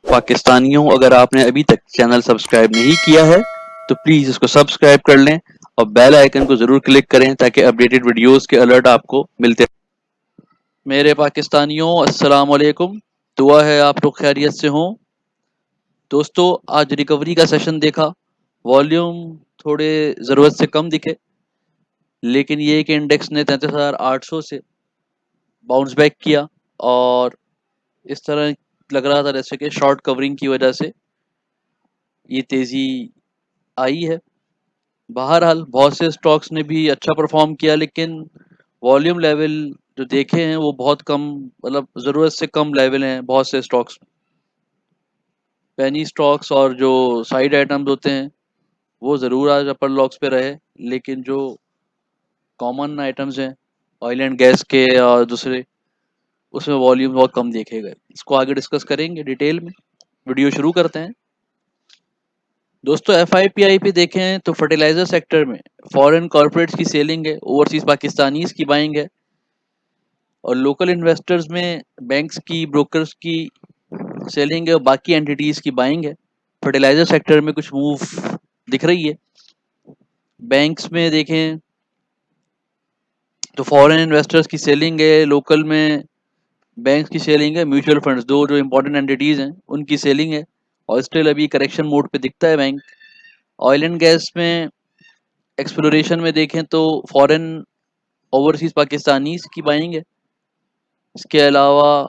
पाकिस्तानियों, अगर आपने अभी तक चैनल सब्सक्राइब नहीं किया है तो प्लीज़ इसको सब्सक्राइब कर लें और बेल आइकन को ज़रूर क्लिक करें ताकि अपडेटेड वीडियोस के अलर्ट आपको मिलते रहें। मेरे पाकिस्तानियों, अस्सलाम वालेकुम। दुआ है आप लोग खैरियत से हों। दोस्तों, आज रिकवरी का सेशन देखा। वॉल्यूम थोड़े ज़रूरत से कम दिखे, लेकिन ये कि इंडेक्स ने 33,800 से बाउंस बैक किया और इस तरह लग रहा था जैसे कि शॉर्ट कवरिंग की वजह से ये तेज़ी आई है। बहरहाल बहुत से स्टॉक्स ने भी अच्छा परफॉर्म किया, लेकिन वॉल्यूम लेवल जो देखे हैं वो बहुत कम, मतलब ज़रूरत से कम लेवल हैं बहुत से स्टॉक्स में। पेनी स्टॉक्स और जो साइड आइटम्स होते हैं वो ज़रूर आज अपर लॉक्स पे रहे, लेकिन जो कॉमन आइटम्स हैं ऑयल एंड गैस के और दूसरे, उसमें वॉल्यूम बहुत कम देखे गए। इसको आगे डिस्कस करेंगे डिटेल में। वीडियो शुरू करते हैं। दोस्तों, एफआईपीआई पे देखें तो फर्टिलाइजर सेक्टर में फॉरेन कॉर्पोरेट्स की सेलिंग है, ओवरसीज पाकिस्तानीज की बाइंग है और लोकल इन्वेस्टर्स में बैंक्स की, ब्रोकर्स की सेलिंग है और बाकी एंटिटीज़ की बाइंग है। फर्टिलाइजर सेक्टर में कुछ मूव दिख रही है। बैंक्स में देखें तो फॉरेन इन्वेस्टर्स की सेलिंग है, लोकल में बैंक्स की सेलिंग है, म्यूचुअल फंड्स दो जो इंपॉर्टेंट एंटिटीज़ हैं उनकी सेलिंग है और स्टिल अभी करेक्शन मोड पे दिखता है बैंक। ऑयल एंड गैस में एक्सप्लोरेशन में देखें तो फॉरेन ओवरसीज पाकिस्तानीज की बाइंग है। इसके अलावा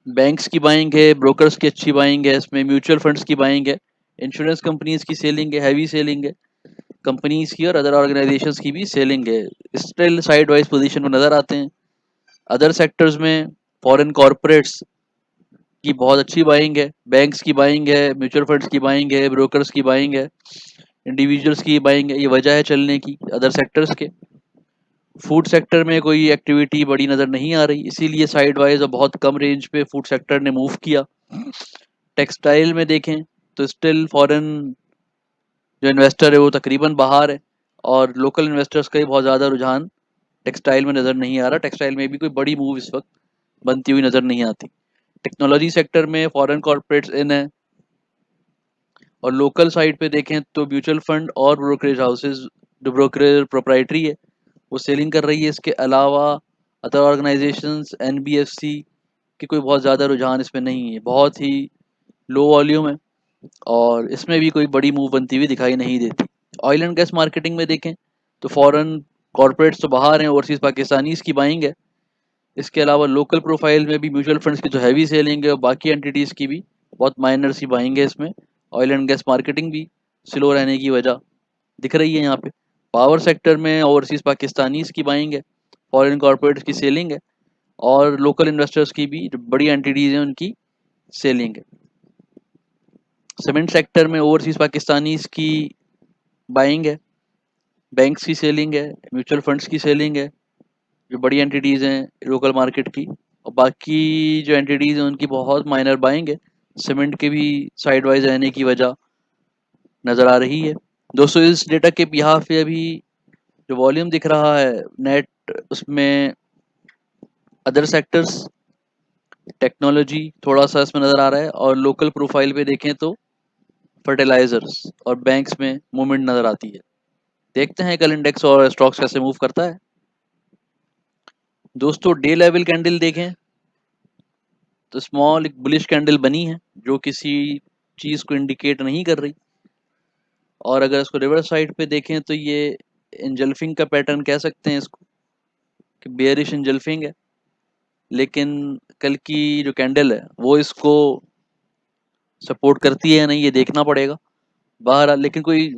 बैंक्स की बाइंग है, ब्रोकर्स की अच्छी बाइंग है, इसमें म्यूचुअल फंड्स की बाइंग है, इंश्योरेंस कंपनीज की सेलिंग है, हैवी सेलिंग है, कंपनीज की और अदर ऑर्गेनाइजेशंस की भी सेलिंग है। स्टिल साइड वाइज पोजीशन में नज़र आते हैं। अदर सेक्टर्स में फॉरेन कॉरपोरेट्स की बहुत अच्छी बाइंग है, बैंक्स की बाइंग है, म्यूचुअल फंड्स की बाइंग है, ब्रोकर्स की बाइंग है, इंडिविजुअल्स की बाइंग है। ये वजह है चलने की अदर सेक्टर्स के। फूड सेक्टर में कोई एक्टिविटी बड़ी नज़र नहीं आ रही, इसीलिए साइड वाइज और बहुत कम रेंज पे फूड सेक्टर ने मूव किया। टेक्सटाइल में देखें तो स्टिल फॉरेन जो इन्वेस्टर है वो तकरीबन बाहर है और लोकल इन्वेस्टर्स का ही बहुत ज़्यादा रुझान टेक्सटाइल में नज़र नहीं आ रहा। टेक्सटाइल में भी कोई बड़ी मूव इस वक्त बनती हुई नज़र नहीं आती। टेक्नोलॉजी सेक्टर में फॉरेन कॉर्पोरेट्स इन है और लोकल साइड पे देखें तो म्यूचुअल फंड और ब्रोकरेज हाउसेज, जो ब्रोकरेज प्रोप्राइटरी है वो सेलिंग कर रही है। इसके अलावा अदर ऑर्गेनाइजेशंस, एनबीएफसी की कोई बहुत ज़्यादा रुझान इसमें नहीं है, बहुत ही लो वॉल्यूम है और इसमें भी कोई बड़ी मूव बनती हुई दिखाई नहीं देती। ऑयल एंड गैस मार्केटिंग में देखें तो फॉरेन कॉरपोरेट्स तो बाहर हैं, ओवरसीज पाकिस्तानीज की बाइंग है। इसके अलावा लोकल प्रोफाइल में भी म्यूचुअल फंड्स की जो हैवी सेलिंग है और बाकी एंटिटीज़ की भी बहुत माइनर सी बाइंग है इसमें। ऑयल एंड गैस मार्केटिंग भी स्लो रहने की वजह दिख रही है यहाँ पे। पावर सेक्टर में ओवरसीज पाकिस्तानीज की बाइंग है, फॉरेन कॉरपोरेट्स की सेलिंग है और लोकल इन्वेस्टर्स की भी जो बड़ी एंटिटीज़ हैं उनकी सेलिंग है। सीमेंट सेक्टर में ओवरसीज पाकिस्तानीज की बाइंग है, बैंक्स की सेलिंग है, म्यूचुअल फंड्स की सेलिंग है, जो बड़ी एंटिटीज़ हैं लोकल मार्केट की, और बाकी जो एंटिटीज़ हैं उनकी बहुत माइनर बाइंग है। सीमेंट के भी साइड वाइज रहने की वजह नज़र आ रही है। दोस्तों, इस डेटा के बिहाफ पे अभी जो वॉल्यूम दिख रहा है नेट, उसमें अदर सेक्टर्स, टेक्नोलॉजी थोड़ा सा इसमें नज़र आ रहा है और लोकल प्रोफाइल पे देखें तो फर्टिलाइजर्स और बैंक्स में मूवमेंट नज़र आती है। देखते हैं कल इंडेक्स और स्टॉक्स कैसे मूव करता है। दोस्तों, डे लेवल कैंडल देखें तो स्मॉल एक बुलिश कैंडल बनी है जो किसी चीज़ को इंडिकेट नहीं कर रही, और अगर इसको रिवर्स साइड पे देखें तो ये इंजल्फिंग का पैटर्न कह सकते हैं इसको, कि बेयरिश इंजल्फिंग है। लेकिन कल की जो कैंडल है वो इसको सपोर्ट करती है या नहीं ये देखना पड़ेगा। बाहर लेकिन कोई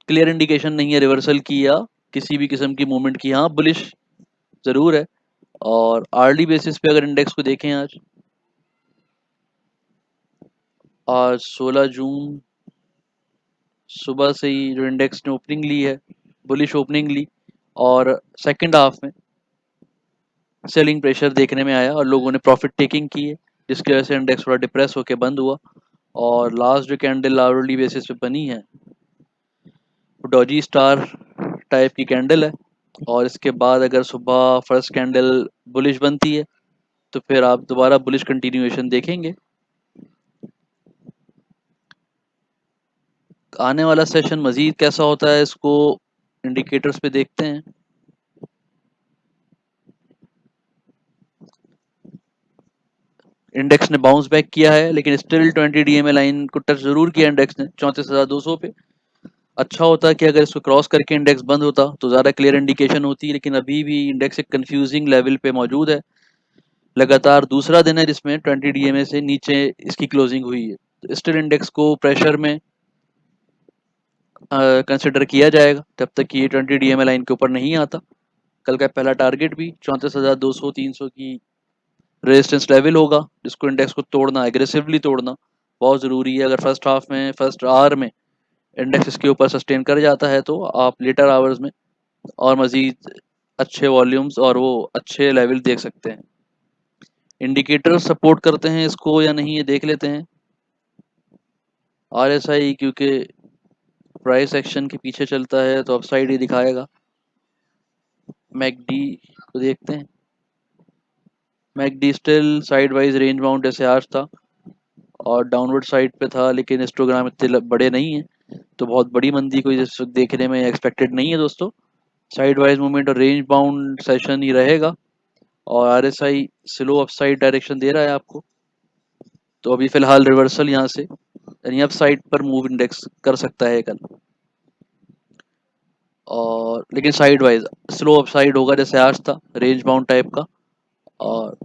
क्लियर इंडिकेशन नहीं है रिवर्सल की या किसी भी किस्म की मूवमेंट की। हाँ, बुलिश ज़रूर है। और आर्ली बेसिस पे अगर इंडेक्स को देखें, आज 16 जून सुबह से ही जो इंडेक्स ने ओपनिंग ली है, बुलिश ओपनिंग ली और सेकंड हाफ में सेलिंग प्रेशर देखने में आया और लोगों ने प्रॉफिट टेकिंग की है, जिसकी वजह से इंडेक्स थोड़ा डिप्रेस होकर बंद हुआ। और लास्ट जो कैंडल आवरली बेसिस पे बनी है डॉजी स्टार टाइप की कैंडल है, और इसके बाद अगर सुबह फर्स्ट कैंडल बुलिश बनती है तो फिर आप दोबारा बुलिश कंटिन्यूएशन देखेंगे। आने वाला सेशन मजीद कैसा होता है इसको इंडिकेटर्स पे देखते हैं। इंडेक्स ने बाउंस बैक किया है लेकिन स्टिल 20 डीएमए लाइन को टच जरूर किया इंडेक्स ने 34,200 पे। अच्छा होता कि अगर इसको क्रॉस करके इंडेक्स बंद होता तो ज़्यादा क्लियर इंडिकेशन होती, लेकिन अभी भी इंडेक्स एक कंफ्यूजिंग लेवल पे मौजूद है। लगातार दूसरा दिन है जिसमें 20 डीएमए से नीचे इसकी क्लोजिंग हुई है, तो स्टिल इंडेक्स को प्रेशर में कंसिडर किया जाएगा जब तक कि ये 20 डीएमए लाइन के ऊपर नहीं आता। कल का पहला टारगेट भी 34,200-300 की रेजिस्टेंस लेवल होगा, जिसको इंडेक्स को तोड़ना, एग्रेसिवली तोड़ना बहुत ज़रूरी है। अगर फर्स्ट हाफ में, फर्स्ट आवर में इंडेक्स इसके ऊपर सस्टेन कर जाता है तो आप लेटर आवर्स में और मज़ीद अच्छे वॉल्यूम्स और वो अच्छे लेवल देख सकते हैं। इंडिकेटर सपोर्ट करते हैं इसको या नहीं ये देख लेते हैं। आरएसआई क्योंकि प्राइस एक्शन के पीछे चलता है तो अपसाइड ही दिखाएगा। मैकडी को देखते हैं। McD still side wise range bound जैसे आज था और डाउनवर्ड साइड पे था, लेकिन हिस्टोग्राम इतने बड़े नहीं है तो बहुत बड़ी मंदी कोई इस वक्त देखने में एक्सपेक्टेड नहीं है दोस्तों। साइड वाइज मूवमेंट और रेंज बाउंड सेशन ही रहेगा और आरएसआई स्लो अपसाइड डायरेक्शन दे रहा है आपको। तो अभी फिलहाल रिवर्सल यहाँ से यानी अप साइड पर मूव इंडेक्स कर सकता है कल, और लेकिन side wise slow up side होगा जैसे आज था, रेंज बाउंड टाइप का। और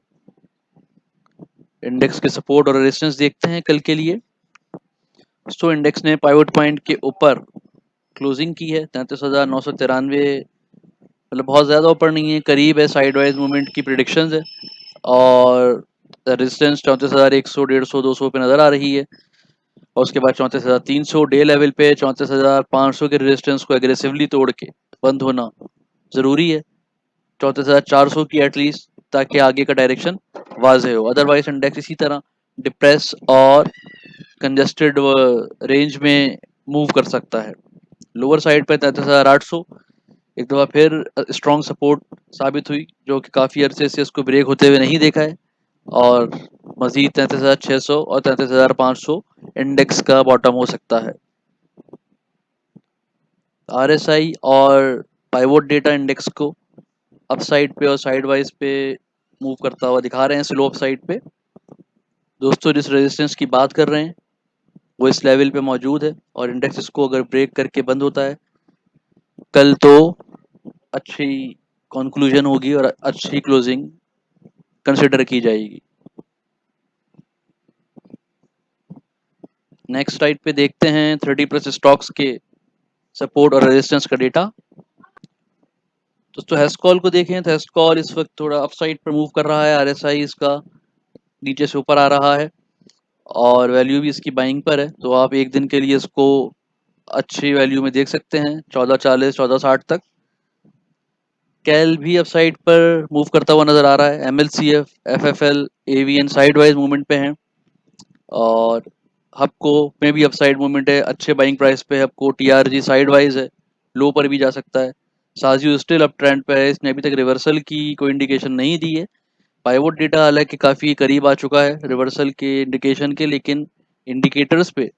इंडेक्स के सपोर्ट और रेजिस्टेंस देखते हैं कल के लिए। तो इंडेक्स ने पाइवट पॉइंट के ऊपर क्लोजिंग की है 33,993, मतलब बहुत ज़्यादा ऊपर नहीं है, करीब है, साइड वाइज मूवमेंट की प्रिडिक्शंस है। और रेजिस्टेंस 34,100, 150, 200 पे नज़र आ रही है। और उसके बाद 34,300 डे लेवल पे 34,500 के रेजिस्टेंस को एग्रेसिवली तोड़ के बंद होना ज़रूरी है, 34,400 की एटलीस्ट, ताकि आगे का डायरेक्शन वाजह हो। अदरवाइज इंडेक्स इसी तरह डिप्रेस और कंजस्टेड रेंज में मूव कर सकता है। लोअर साइड पे 33,800 एक दफ़ा फिर स्ट्रॉन्ग सपोर्ट साबित हुई, जो कि काफ़ी अरसे से इसको ब्रेक होते हुए नहीं देखा है। और मजीद 33,600 और 33,500 इंडेक्स का बॉटम हो सकता है। आरएसआई और पाइवोट डेटा इंडेक्स को अपसाइड पे और साइड वाइज पे मूव करता हुआ दिखा रहे हैं स्लो अप साइड पे। दोस्तों जिस रेजिस्टेंस की बात कर रहे हैं वो इस लेवल पे मौजूद है और इंडेक्स इसको अगर ब्रेक करके बंद होता है कल तो अच्छी कंक्लूजन होगी और अच्छी क्लोजिंग कंसिडर की जाएगी। नेक्स्ट स्लाइड पे देखते हैं 30+ स्टॉक्स के सपोर्ट और रेजिस्टेंस का डेटा। दोस्तों हेस्कॉल को देखें तो हेस्कॉल इस वक्त थोड़ा अपसाइड पर मूव कर रहा है, आरएसआई इसका नीचे से ऊपर आ रहा है और वैल्यू भी इसकी बाइंग पर है, तो आप एक दिन के लिए इसको अच्छी वैल्यू में देख सकते हैं 1440 1460 तक। कैल भी अपसाइड पर मूव करता हुआ नजर आ रहा है। MLCF, FFL, AVN side wise movement पे हैं और हबको में भी अपसाइड मूवमेंट है, अच्छे बाइंग प्राइस पे है। हबको टीआरजी साइड वाइज है, लो पर भी जा सकता है। साजियो स्टिल अप ट्रेंड पे है, इसने अभी तक रिवर्सल की कोई इंडिकेशन नहीं दी है। पाइवोट डेटा हालांकि काफ़ी करीब आ चुका है रिवर्सल के इंडिकेशन के, लेकिन इंडिकेटर्स पे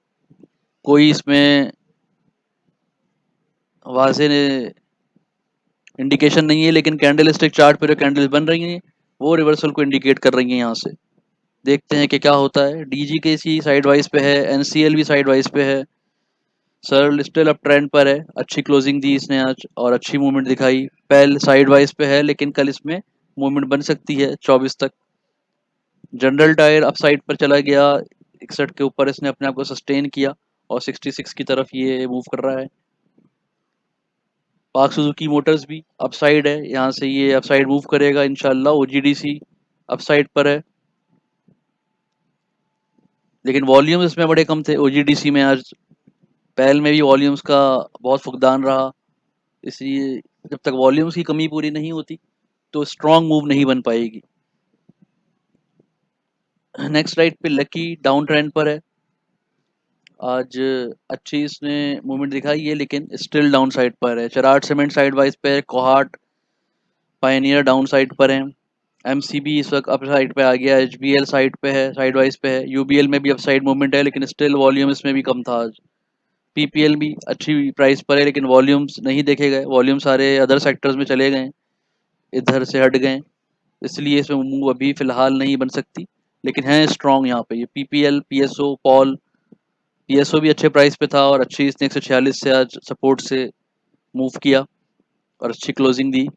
कोई इसमें वाजे इंडिकेशन नहीं है। लेकिन कैंडल स्टिक चार्ट पे जो कैंडल्स बन रही हैं वो रिवर्सल को इंडिकेट कर रही हैं। यहाँ से देखते हैं कि क्या होता है। डीजी के सी साइड वाइज पे है, एनसीएल भी साइड वाइज पे है। सर स्टिल अप ट्रेंड पर है, अच्छी क्लोजिंग दी इसने आज और अच्छी मूवमेंट दिखाई। पेल साइड वाइज पे है लेकिन कल इसमें मूवमेंट बन सकती है 24 तक। जनरल टायर अपसाइड पर चला गया 61 के ऊपर, इसने अपने आप को सस्टेन किया और 66 की तरफ ये मूव कर रहा है। पाक सुजुकी मोटर्स भी अपसाइड है, यहाँ से ये अपसाइड मूव करेगा इंशाल्लाह। ओजीडीसी अपसाइड पर है लेकिन वॉल्यूम इसमें बड़े कम थे ओजीडीसी में आज। पहल में भी वॉल्यूम्स का बहुत फुकदान रहा, इसलिए जब तक वॉल्यूम्स की कमी पूरी नहीं होती तो स्ट्रॉन्ग मूव नहीं बन पाएगी। नेक्स्ट राइट पे लकी डाउन ट्रेंड पर है, आज अच्छी इसने मूवमेंट दिखाई है लेकिन स्टिल डाउन साइड पर है। चराट सीमेंट साइड वाइज पे है, कोहाट पायनियर डाउन साइड पर है। एमसीबी इस वक्त अप साइड पे आ गया, एचबीएल साइड पे है, साइड वाइज पे है। यूबीएल में भी अप साइड मूवमेंट है लेकिन स्टिल वॉल्यूम इसमें भी कम था आज। पीपीएल भी अच्छी प्राइस पर है, लेकिन वॉल्यूम्स नहीं देखे गए, वॉल्यूम सारे अदर सेक्टर्स में चले गए, इधर से हट गए, इसलिए इसमें मूव अभी फ़िलहाल नहीं बन सकती, लेकिन है स्ट्रॉन्ग यहाँ पे ये पीपीएल, पीएसओ, पॉल। पीएसओ भी अच्छे प्राइस पे था और अच्छी इसने 146 से आज सपोर्ट से मूव किया और अच्छी क्लोजिंग दी।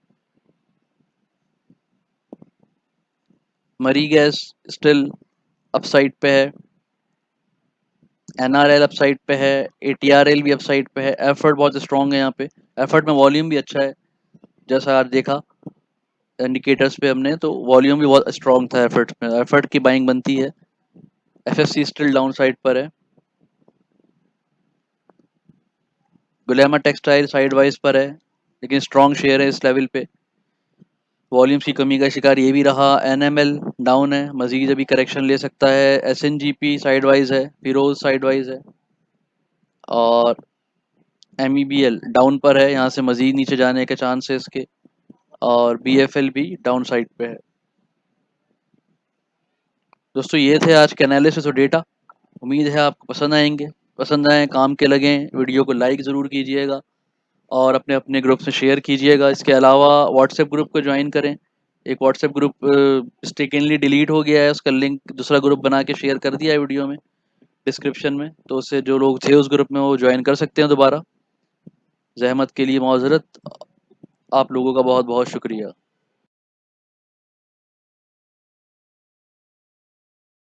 मरी गैस स्टिल अपसाइड पे है, एनआरएल अपसाइड पे है, एटीआरएल भी अपसाइड पे है, एफर्ट बहुत स्ट्रॉन्ग है यहाँ पे, एफर्ट में वॉल्यूम भी अच्छा है, जैसा आज देखा इंडिकेटर्स पे हमने, तो वॉल्यूम भी बहुत स्ट्रॉन्ग था एफर्ट में, एफर्ट की बाइंग बनती है। एफएससी स्टिल डाउन साइड पर है, गुलेमा टेक्सटाइल साइड वाइज पर है, लेकिन स्ट्रॉन्ग शेयर है इस लेवल पे, वॉल्यूम्स की कमी का शिकार ये भी रहा। एनएमएल डाउन है, मजीद अभी करेक्शन ले सकता है। एसएनजीपी साइड वाइज है, फिरोज साइड वाइज है, और एमईबीएल डाउन पर है, यहाँ से मजीद नीचे जाने के चांस है इसके, और बीएफएल भी डाउन साइड पे है। दोस्तों ये थे आज के एनालिसिस और डेटा, उम्मीद है आपको पसंद आएंगे, पसंद आए काम के लगें वीडियो को लाइक ज़रूर कीजिएगा और अपने अपने ग्रुप में शेयर कीजिएगा। इसके अलावा व्हाट्सएप ग्रुप को ज्वाइन करें, एक व्हाट्सएप ग्रुप मिस्टेकनली डिलीट हो गया है, उसका लिंक दूसरा ग्रुप बना के शेयर कर दिया है वीडियो में डिस्क्रिप्शन में, तो उससे जो लोग थे उस ग्रुप में वो ज्वाइन कर सकते हैं दोबारा। जहमत के लिए माजरत, आप लोगों का बहुत बहुत शुक्रिया।